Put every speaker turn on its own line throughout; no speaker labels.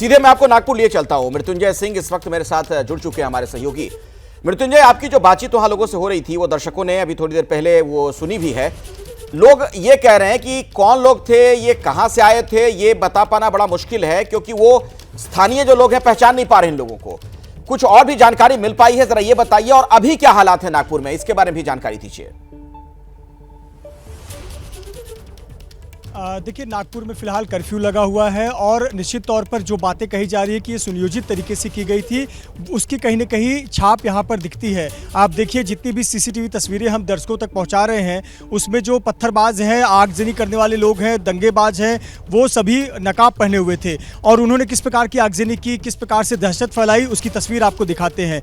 सीधे मैं आपको नागपुर लिए चलता हूं। मृत्युंजय सिंह इस वक्त मेरे साथ जुड़ चुके हैं, हमारे सहयोगी। मृत्युंजय, आपकी जो बातचीत वहां लोगों से हो रही थी वो दर्शकों ने अभी थोड़ी देर पहले वो सुनी भी है। लोग ये कह रहे हैं कि कौन लोग थे, ये कहां से आए थे, ये बता पाना बड़ा मुश्किल है, क्योंकि वो स्थानीय जो लोग हैं पहचान नहीं पा रहे इन लोगों को। कुछ और भी जानकारी मिल पाई है, जरा ये बताइए, और अभी क्या हालात है नागपुर में, इसके बारे में भी जानकारी दीजिए।
देखिए, नागपुर में फिलहाल कर्फ्यू लगा हुआ है और निश्चित तौर पर जो बातें कही जा रही है कि ये सुनियोजित तरीके से की गई थी, उसकी कहीं ना कहीं छाप यहाँ पर दिखती है। आप देखिए, जितनी भी सीसीटीवी तस्वीरें हम दर्शकों तक पहुँचा रहे हैं, उसमें जो पत्थरबाज हैं, आगजनी करने वाले लोग हैं, दंगेबाज हैं, वो सभी नकाब पहने हुए थे और उन्होंने किस प्रकार की आगजनी की, किस प्रकार से दहशत फैलाई, उसकी तस्वीर आपको दिखाते हैं।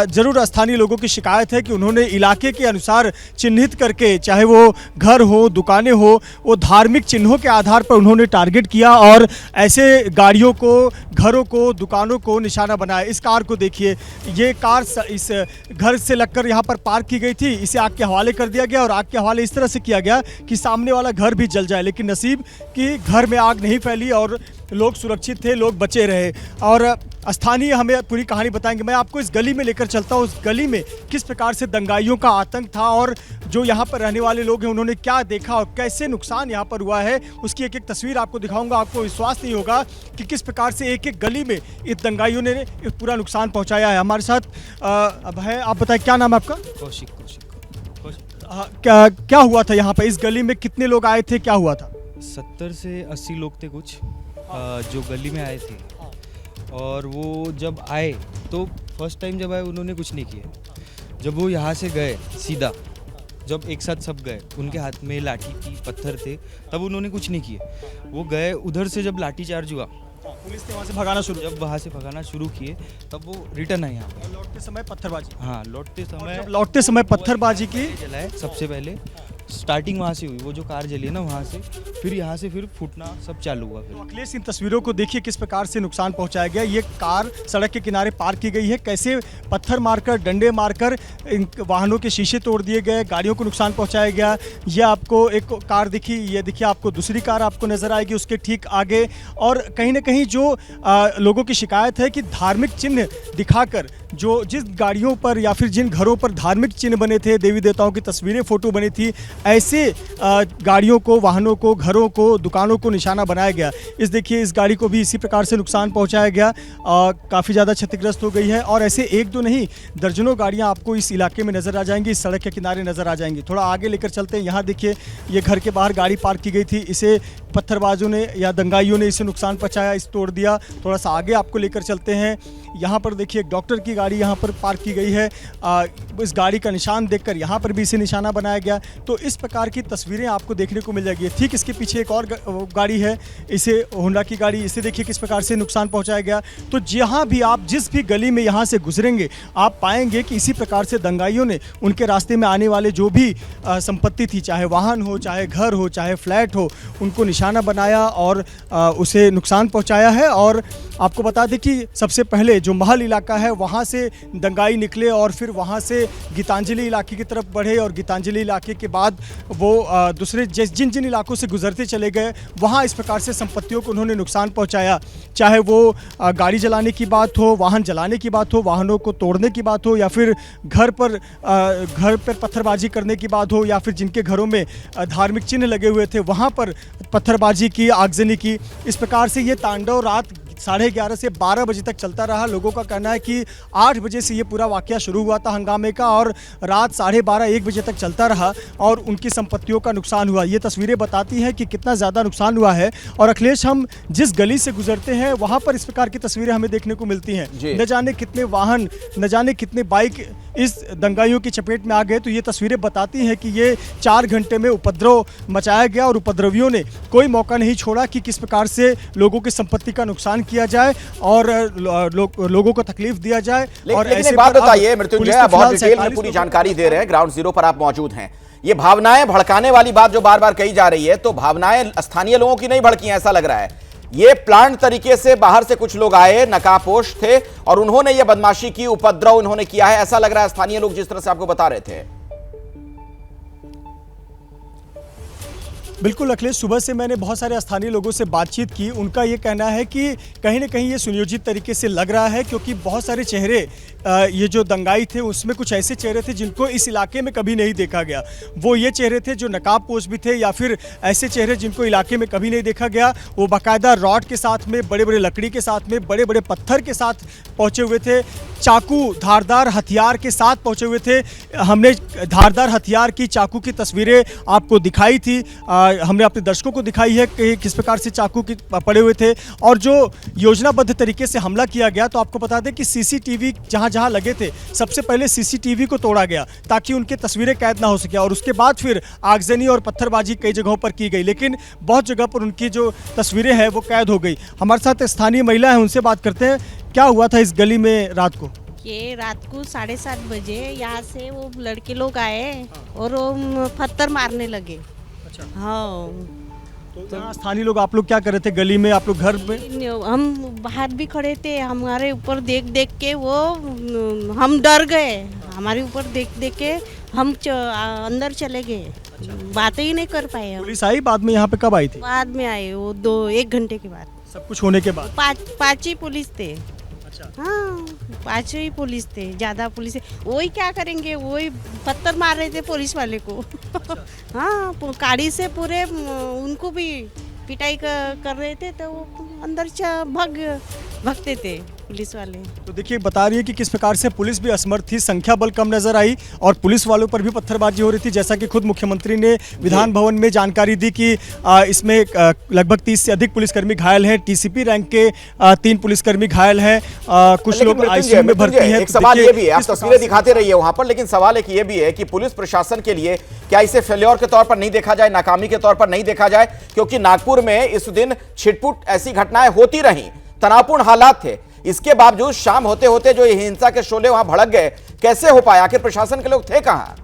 ज़रूर स्थानीय लोगों की शिकायत है कि उन्होंने इलाके के अनुसार चिन्हित करके, चाहे वो घर हो, दुकानें हो, वो धार्मिक चिन्हों के आधार पर उन्होंने टारगेट किया और ऐसे गाड़ियों को, घरों को, दुकानों को निशाना बनाया। इस कार को देखिए, ये कार इस घर से लगकर यहाँ पर पार्क की गई थी, इसे आग के हवाले कर दिया गया और आग के हवाले इस तरह से किया गया कि सामने वाला घर भी जल जाए, लेकिन नसीब कि घर में आग नहीं फैली और लोग सुरक्षित थे, लोग बचे रहे। और स्थानीय हमें पूरी कहानी बताएंगे। मैं आपको इस गली में लेकर चलता हूँ, उस गली में किस प्रकार से दंगाइयों का आतंक था और जो यहाँ पर रहने वाले लोग हैं उन्होंने क्या देखा और कैसे नुकसान यहाँ पर हुआ है, उसकी एक एक तस्वीर आपको दिखाऊंगा। आपको विश्वास नहीं होगा कि किस प्रकार से एक एक गली में इस दंगाइयों ने पूरा नुकसान पहुँचाया है। हमारे साथ अब है, आप बताएं क्या नाम है आपका?
कौशिक।
क्या हुआ था यहाँ पर? इस गली में कितने लोग आए थे, क्या हुआ था?
70 से 80 लोग थे कुछ, जो गली में आए थे। और वो जब आए तो फर्स्ट टाइम जब आए उन्होंने कुछ नहीं किया। जब वो यहाँ से गए सीधा, जब एक साथ सब गए, उनके हाथ में लाठी थी, पत्थर थे, तब उन्होंने कुछ नहीं किए। वो गए उधर से, जब लाठी चार्ज हुआ,
पुलिस ने वहाँ से भगाना शुरू,
जब वहाँ से भगाना शुरू किए, तब वो रिटर्न आए यहाँ पे।
लौटते समय पत्थरबाजी,
हाँ,
लौटते समय पत्थरबाजी की
जलाए। सबसे पहले स्टार्टिंग वहाँ से हुई, वो जो कार जली है ना वहाँ से, फिर यहाँ से फिर फूटना सब चालू हुआ। फिर
अखिलेश, इन तस्वीरों को देखिए किस प्रकार से नुकसान पहुंचाया गया। ये कार सड़क के किनारे पार्क की गई है, कैसे पत्थर मारकर, डंडे मारकर इन वाहनों के शीशे तोड़ दिए गए, गाड़ियों को नुकसान पहुंचाया गया। ये आपको एक कार दिखी, ये देखिए आपको दूसरी कार आपको नजर आएगी उसके ठीक आगे। और कहीं ना कहीं जो लोगों की शिकायत है कि धार्मिक चिन्ह दिखाकर, जो जिस गाड़ियों पर या फिर जिन घरों पर धार्मिक चिन्ह बने थे, देवी देवताओं की तस्वीरें, फोटो बनी थी, ऐसे गाड़ियों को, वाहनों को, घरों को, दुकानों को निशाना बनाया गया। इस देखिए, इस गाड़ी को भी इसी प्रकार से नुकसान पहुंचाया गया, काफ़ी ज़्यादा क्षतिग्रस्त हो गई है। और ऐसे एक दो नहीं, दर्जनों गाड़ियां आपको इस इलाके में नज़र आ जाएंगी, इस सड़क के किनारे नज़र आ जाएंगी। थोड़ा आगे लेकर चलते हैं। यहाँ देखिए, ये घर के बाहर गाड़ी पार्क की गई थी, इसे पत्थरबाजों ने या दंगाइयों ने इसे नुकसान पहुंचाया, इस तोड़ दिया। थोड़ा सा आगे आपको लेकर चलते हैं। यहाँ पर देखिए, एक डॉक्टर की गाड़ी यहाँ पर पार्क की गई है। इस गाड़ी का निशान देखकर यहाँ पर भी इसे निशाना बनाया गया। तो इस प्रकार की तस्वीरें आपको देखने को मिल जाएगी। ठीक इसके पीछे एक और गाड़ी है, इसे होंडा की गाड़ी, इसे देखिए किस प्रकार से नुकसान पहुँचाया गया। तो जहाँ भी आप, जिस भी गली में यहाँ से गुजरेंगे, आप पाएंगे कि इसी प्रकार से दंगाइयों ने उनके रास्ते में आने वाले जो भी संपत्ति थी, चाहे वाहन हो, चाहे घर हो, चाहे फ्लैट हो, उनको निशाना बनाया और उसे नुकसान पहुँचाया है। और आपको बता दें कि सबसे पहले जो महल इलाका है वहाँ से दंगाई निकले और फिर वहाँ से गीतांजलि इलाके की तरफ बढ़े और गीतांजलि इलाके के बाद वो दूसरे जिन जिन इलाकों से गुजरते चले गए, वहाँ इस प्रकार से संपत्तियों को उन्होंने नुकसान पहुँचाया। चाहे वो गाड़ी जलाने की बात हो, वाहन जलाने की बात हो, वाहनों को तोड़ने की बात हो, या फिर घर पर पत्थरबाजी करने की बात हो, या फिर जिनके घरों में धार्मिक चिन्ह लगे हुए थे वहाँ पर पत्थरबाजी की, आगजनी की। इस प्रकार से ये तांडव रात 11:30 से 12 बजे तक चलता रहा। लोगों का कहना है कि 8 बजे से ये पूरा वाकया शुरू हुआ था हंगामे का और रात 12:30-1 बजे तक चलता रहा और उनकी संपत्तियों का नुकसान हुआ। ये तस्वीरें बताती हैं कि कितना ज़्यादा नुकसान हुआ है। और अखिलेश, हम जिस गली से गुजरते हैं वहाँ पर इस प्रकार की तस्वीरें हमें देखने को मिलती हैं। न जाने कितने वाहन, न जाने कितने बाइक इस दंगाइयों की चपेट में आ गए। तो ये तस्वीरें बताती हैं कि ये 4 घंटे में उपद्रव मचाया गया और उपद्रवियों ने कोई मौका नहीं छोड़ा कि किस प्रकार से लोगों की संपत्ति का नुकसान किया जाए और लोगों को तकलीफ दिया जाए। और ऐसे
बात बताइए मृत्युंजय, आप बहुत डिटेल में पूरी जानकारी दे रहे हैं, ग्राउंड जीरो पर आप मौजूद हैं। ये भावनाएं भड़काने वाली बात जो बार बार कही जा रही है, तो भावनाएं स्थानीय लोगों की नहीं भड़की हैं, ऐसा लग रहा है। ये प्लान तरीके से बाहर से कुछ लोग आए, नकाबपोश थे और उन्होंने ये बदमाशी की, उपद्रव उन्होंने किया है, ऐसा लग रहा है स्थानीय लोग जिस तरह से आपको बता रहे थे।
बिल्कुल अखिलेश, सुबह से मैंने बहुत सारे स्थानीय लोगों से बातचीत की। उनका ये कहना है कि कहीं ना कहीं ये सुनियोजित तरीके से लग रहा है, क्योंकि बहुत सारे चेहरे ये जो दंगाई थे उसमें कुछ ऐसे चेहरे थे जिनको इस इलाके में कभी नहीं देखा गया। वो ये चेहरे थे जो नकाब पोश भी थे, या फिर ऐसे चेहरे जिनको इलाके में कभी नहीं देखा गया। वो बाकायदा रॉड के साथ में, बड़े बड़े लकड़ी के साथ में, बड़े बड़े पत्थर के साथ पहुँचे हुए थे, चाकू धारदार हथियार के साथ पहुँचे हुए थे। हमने धारदार हथियार की, चाकू की तस्वीरें आपको दिखाई थी, हमने अपने दर्शकों को दिखाई है कि किस प्रकार से चाकू के पड़े हुए थे। और जो योजनाबद्ध तरीके से हमला किया गया, तो आपको बता दें कि सीसीटीवी जहां जहां लगे थे, सबसे पहले सीसीटीवी को तोड़ा गया ताकि उनके तस्वीरें कैद ना हो सके, और उसके बाद फिर आगजनी और पत्थरबाजी कई जगहों पर की गई, लेकिन बहुत जगह पर उनकी जो तस्वीरें हैं वो कैद हो गई। हमारे साथ स्थानीय महिला है, उनसे बात करते हैं क्या हुआ था इस गली में रात को।
ये रात को 7:30 बजे यहाँ से वो लड़के लोग आए और वो पत्थर मारने लगे।
अच्छा,
हाँ,
तो यहाँ स्थानीय लोग, आप लोग क्या कर रहे थे गली में, आप लोग घर में?
हम बाहर भी खड़े थे, हमारे ऊपर देख देख के वो हम डर गए। हमारे ऊपर देख देख के हम अंदर चले गए, बातें ही नहीं कर पाए हम।
पुलिस आई बाद में यहाँ पे कब आई थी?
बाद में आए वो 1 घंटे के बाद।
सब कुछ होने के बाद?
पाँच ही पुलिस थे।
अच्छा,
हाँ, 5 ही पुलिस थे, ज़्यादा पुलिस है। वही क्या करेंगे, वही पत्थर मार रहे थे पुलिस वाले को। हाँ, गाड़ी से पूरे उनको भी पिटाई कर रहे थे, तो वो अंदर भगते थे पुलिस वाले।
तो देखिए, बता रही है कि किस प्रकार से पुलिस भी असमर्थ थी, संख्या बल कम नजर आई और पुलिस वालों पर भी पत्थरबाजी हो रही थी। जैसा कि खुद मुख्यमंत्री ने विधान भवन में जानकारी दी कि इसमें लगभग 30 से अधिक पुलिसकर्मी घायल हैं, टीसीपी रैंक के 3 पुलिसकर्मी घायल हैं, कुछ लोग आईसीयू में भर्ती हैं।
एक सवाल ये भी है, आप तस्वीरें दिखाते रहिए वहां पर, लेकिन सवाल एक ये भी है कि पुलिस प्रशासन के लिए क्या इसे फेल्योर के तौर पर नहीं देखा जाए, नाकामी के तौर पर नहीं देखा जाए? क्योंकि नागपुर में इस दिन छिटपुट ऐसी घटनाएं होती रहीं, तनावपूर्ण हालात थे, इसके बावजूद शाम होते होते जो ये हिंसा के शोले वहां भड़क गए, कैसे हो पाया? आखिर प्रशासन के लोग थे कहां?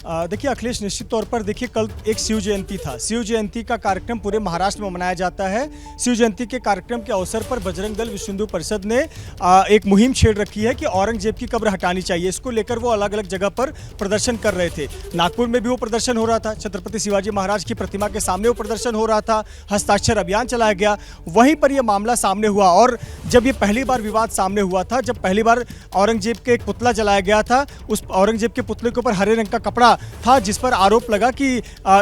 देखिए अखिलेश, निश्चित तौर पर देखिए, कल एक शिव जयंती था। शिव जयंती का कार्यक्रम पूरे महाराष्ट्र में मनाया जाता है। शिव जयंती के कार्यक्रम के अवसर पर बजरंग दल विश्व हिंदू परिषद ने एक मुहिम छेड़ रखी है कि औरंगजेब की कब्र हटानी चाहिए। इसको लेकर वो अलग अलग जगह पर प्रदर्शन कर रहे थे। नागपुर में भी वो प्रदर्शन हो रहा था, छत्रपति शिवाजी महाराज की प्रतिमा के सामने वो प्रदर्शन हो रहा था, हस्ताक्षर अभियान चलाया गया। वहीं पर यह मामला सामने हुआ, और जब ये पहली बार विवाद सामने हुआ था, जब पहली बार औरंगजेब के एक पुतला जलाया गया था, उस औरंगजेब के पुतले के ऊपर हरे रंग का कपड़ा था जिस पर आरोप लगा कि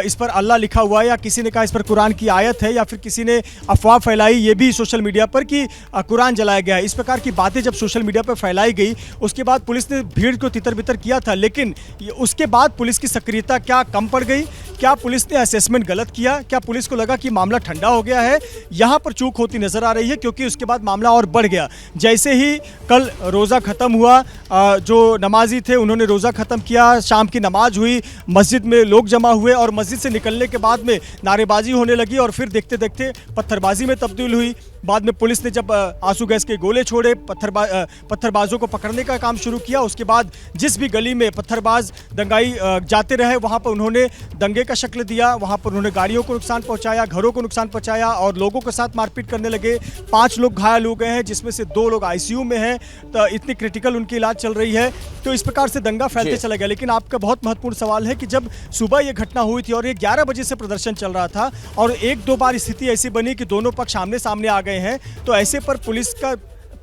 इस पर अल्लाह लिखा हुआ है, या किसी ने कहा इस पर कुरान की आयत है, या फिर किसी ने अफवाह फैलाई ये भी सोशल मीडिया पर कि कुरान जलाया गया है। इस प्रकार की बातें जब सोशल मीडिया पर फैलाई गई, उसके बाद पुलिस ने भीड़ को तितर बितर किया था। लेकिन उसके बाद पुलिस की सक्रियता क्या कम पड़ गई? क्या पुलिस ने असेसमेंट गलत किया? क्या पुलिस को लगा कि मामला ठंडा हो गया है? यहाँ पर चूक होती नजर आ रही है, क्योंकि उसके बाद मामला और बढ़ गया। जैसे ही कल रोज़ा ख़त्म हुआ, जो नमाजी थे उन्होंने रोज़ा ख़त्म किया, शाम की नमाज हुई, मस्जिद में लोग जमा हुए, और मस्जिद से निकलने के बाद में नारेबाजी होने लगी, और फिर देखते देखते पत्थरबाजी में तब्दील हुई। बाद में पुलिस ने जब आंसू गैस के गोले छोड़े, पत्थरबाजों को पकड़ने का काम शुरू किया, उसके बाद जिस भी गली में पत्थरबाज दंगाई जाते रहे, वहाँ पर उन्होंने दंगे का शक्ल दिया, वहाँ पर उन्होंने गाड़ियों को नुकसान पहुँचाया, घरों को नुकसान पहुँचाया, और लोगों के साथ मारपीट करने लगे। 5 लोग घायल हो गए हैं, जिसमें से 2 लोग आईसीयू में हैं, तो इतनी क्रिटिकल उनकी इलाज चल रही है। तो इस प्रकार से दंगा फैलते चला गया। लेकिन आपका बहुत महत्वपूर्ण सवाल है कि जब सुबह ये घटना हुई थी और ये 11 बजे से प्रदर्शन चल रहा था, और 1-2 बार स्थिति ऐसी बनी कि दोनों पक्ष आमने सामने आ गए हैं, तो ऐसे पर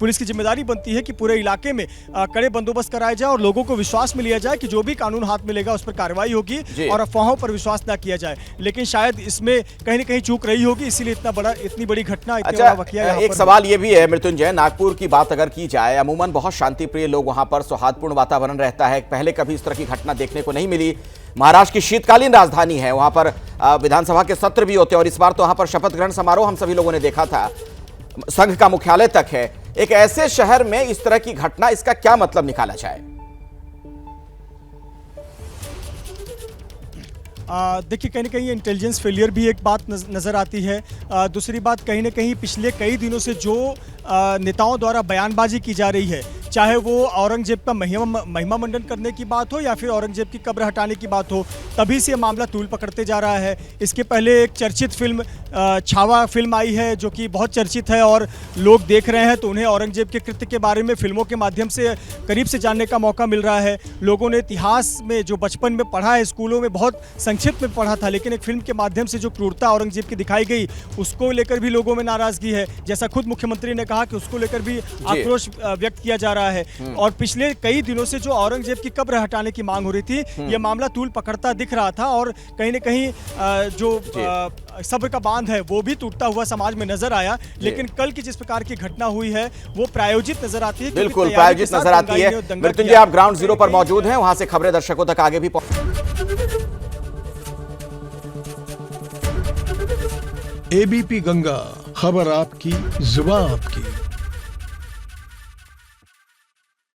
पुलिस की जिम्मेदारी बनती है कि पूरे इलाके में कड़े बंदोबस्त कराया जाए और लोगों को विश्वास में लिया जाए कि जो भी कानून हाथ में लेगा उस पर कार्रवाई होगी, और अफवाहों पर विश्वास ना किया जाए। लेकिन शायद इसमें कहीं न कहीं चूक रही होगी, इसीलिए इतनी बड़ी घटना,
अच्छा, एक सवाल ये भी है मृत्युंजय, नागपुर की बात अगर की जाए, अमूमन बहुत शांतिप्रिय लोग वहां पर, सौहार्दपूर्ण वातावरण रहता है, पहले कभी इस तरह की घटना देखने को नहीं मिली। महाराष्ट्र की शीतकालीन राजधानी है, वहां पर विधानसभा के सत्र भी होते हैं, और इस बार तो वहां पर शपथ ग्रहण समारोह हम सभी लोगों ने देखा था, संघ का मुख्यालय तक है। एक ऐसे शहर में इस तरह की घटना, इसका क्या मतलब निकाला जाए?
देखिए, कहीं ना कहीं इंटेलिजेंस फेलियर भी एक बात नज़र आती है। दूसरी बात, कहीं ना कहीं पिछले कई दिनों से जो नेताओं द्वारा बयानबाजी की जा रही है चाहे वो औरंगजेब का महिमा मंडन करने की बात हो या फिर औरंगजेब की कब्र हटाने की बात हो, तभी से ये मामला तूल पकड़ते जा रहा है। इसके पहले एक चर्चित फिल्म छावा फिल्म आई है जो कि बहुत चर्चित है और लोग देख रहे हैं, तो उन्हें औरंगजेब के कृत्य के बारे में फिल्मों के माध्यम से करीब से जानने का मौका मिल रहा है। लोगों ने इतिहास में जो बचपन में पढ़ा है, स्कूलों में बहुत संक्षिप्त में पढ़ा था, लेकिन एक फिल्म के माध्यम से जो क्रूरता औरंगजेब की दिखाई गई उसको लेकर भी लोगों में नाराजगी है। जैसा खुद मुख्यमंत्री ने कहा कि उसको लेकर भी आक्रोश व्यक्त किया जा रहा है। और पिछले कई दिनों से जो औरंगजेब की कब्र हटाने की मांग हो रही थी, यह मामला तूल पकड़ता दिख रहा था और कहीं न कहीं जो सब्र का बांध है वो भी टूटता हुआ समाज में नजर आया। लेकिन कल की जिस प्रकार की घटना हुई है वो प्रायोजित नजर आती है।
बिल्कुल प्रायोजित नजर आती है। मृत्युंजय, आप ग्राउंड जीरो पर मौजूद हैं, वहां से खबरें दर्शकों तक आगे भी
एबीपी गंगा, खबर आपकी, जुबान आपकी।